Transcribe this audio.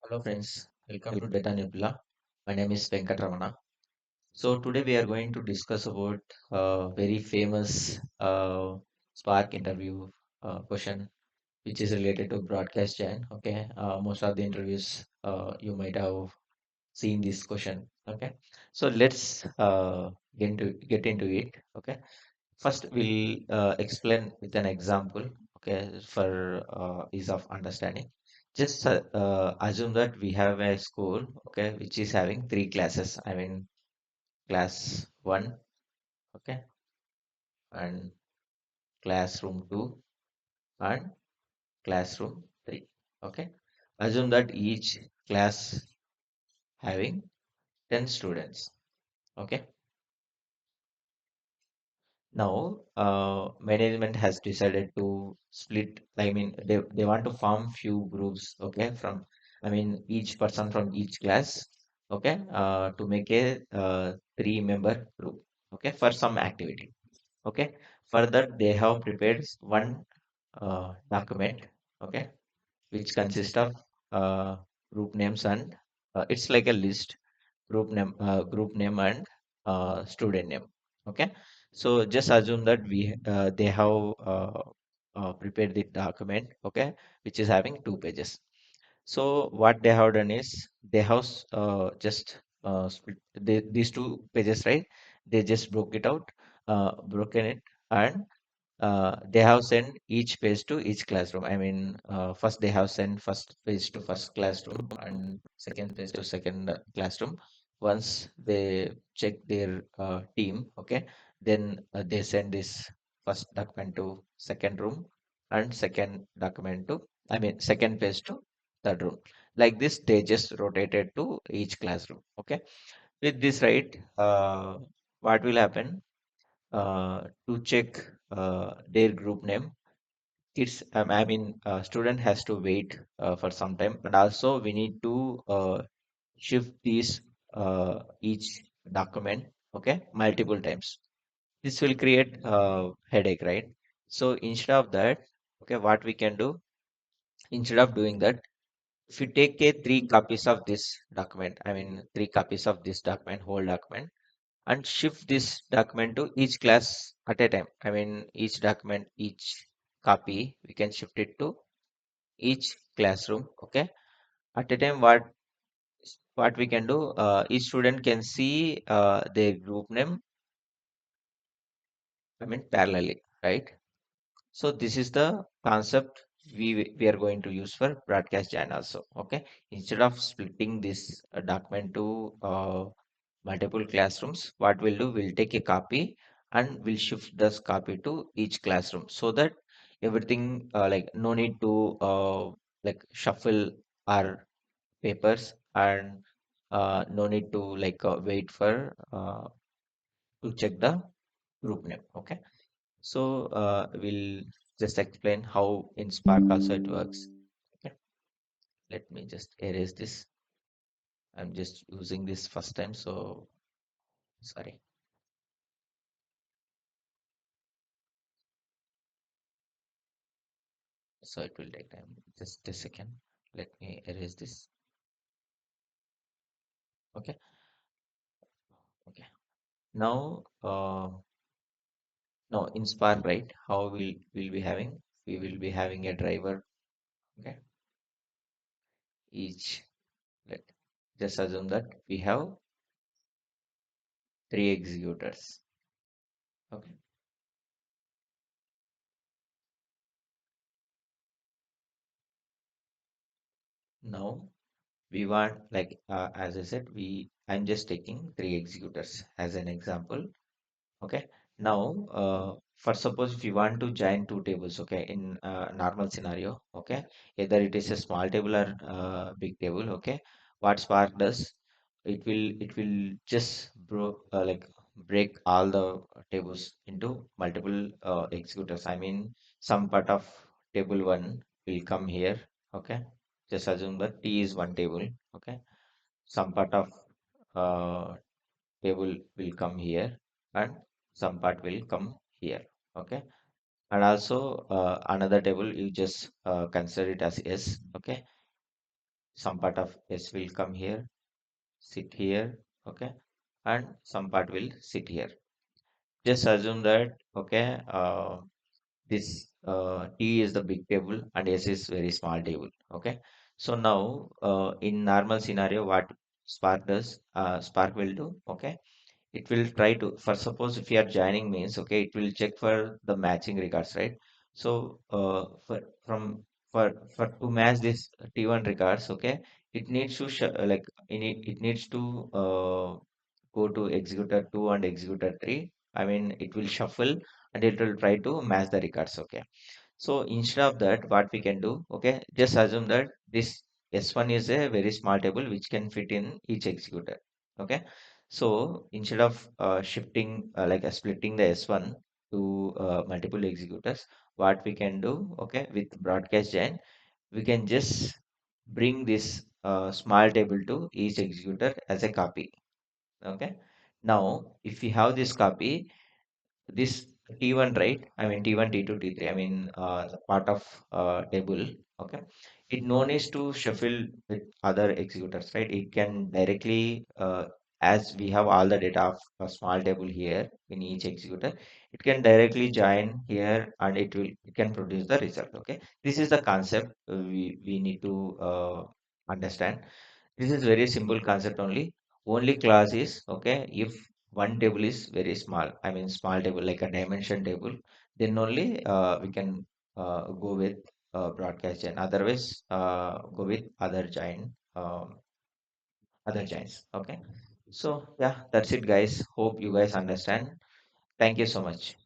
Hello friends, welcome to Data Nebula. My name is Venkatramana. So today we are going to discuss about very famous Spark interview question, which is related to broadcast chain. Okay, most of the interviews you might have seen this question. Okay, so let's get into it. Okay, first we'll explain with an example. Okay, for ease of understanding. Just assume that we have a school, okay, which is having three classes. I mean, class one, okay, and classroom two, and classroom three, okay. Assume that each class having 10 students, okay. Now, management has decided to split. I mean, they want to form few groups, okay, from, I mean, each person from each class, okay, to make a three-member group, okay, for some activity, okay. Further, they have prepared one document, okay, which consists of uh, group names and it's like a list, group name and student name, okay. So just assume that they have prepared the document, okay, which is having 2 pages. So what they have done is they have just split these 2 pages, right? They just broke it out, broken it, and they have sent each page to each classroom. I mean, first they have sent first page to first classroom and second page to second classroom. Once they check their team, okay, then they send this first document to second room and second document to, I mean, second page to third room. Like this, they just rotated to each classroom. Okay, with this, right? What will happen? To check their group name. I mean, student has to wait for some time, and also we need to shift these each document, okay, multiple times. This will create headache, right? So instead of that, okay, what we can do instead of doing that, if you take a 3 copies of this document, I mean 3 copies of this document, whole document, and shift this document to each class at a time. I mean, each document, each copy, we can shift it to each classroom. Okay, at a time, what we can do, each student can see their group name. I mean, parallelly, right? So this is the concept we are going to use for broadcast channel also. Okay, instead of splitting this document to multiple classrooms, what we'll do, we'll take a copy and we'll shift this copy to each classroom so that everything like no need to like shuffle our papers and no need to like wait for to check the group name. Okay, so we'll just explain how in Spark also it works. Okay, let me just erase this. I'm just using this first time, so sorry. So it will take time. Just a second. Let me erase this. Okay. Okay. Now, now in Spark, right? How will be having? We will be having a driver. Okay. Each. Let just assume that we have 3 executors. Okay. Now we want like as I said, I'm just taking 3 executors as an example. Okay. Now, for suppose if you want to join two tables, okay, in normal scenario, okay, either it is a small table or big table, okay. What Spark does, it will just like break all the tables into multiple executors. I mean, some part of table one will come here, okay. Just assume that T is one table, okay. Some part of uh, table will come here and some part will come here, okay. And also another table you just consider it as s, okay. some part of S will come here, sit here, okay, and some part will sit here. Just assume that, okay, this T is the big table and S is very small table. Okay. So now in normal scenario, what Spark does, Spark will do, okay, it will try to, for suppose if you are joining means, okay, it will check for the matching records, right? So from for to match this T1 records, okay, it needs to it needs to go to executor 2 and executor 3. I mean, it will shuffle and it will try to match the records, okay. So instead of that, what we can do, okay, just assume that this S1 is a very small table which can fit in each executor. Okay. So instead of shifting splitting the S1 to multiple executors, what we can do, okay, with broadcast gen, we can just bring this small table to each executor as a copy. Okay. Now, if we have this copy, this T1, right? I mean T1, T2, T3. I mean the part of table. Okay, it no needs to shuffle with other executors, right? It can directly, as we have all the data of a small table here in each executor, it can directly join here and it can produce the result. Okay, this is the concept we need to understand. This is very simple concept only. Only class is okay if one table is very small. I mean small table like a dimension table. Then only we can go with broadcast and otherwise go with other giants. Okay. So yeah, that's it, guys. Hope you guys understand. Thank you so much.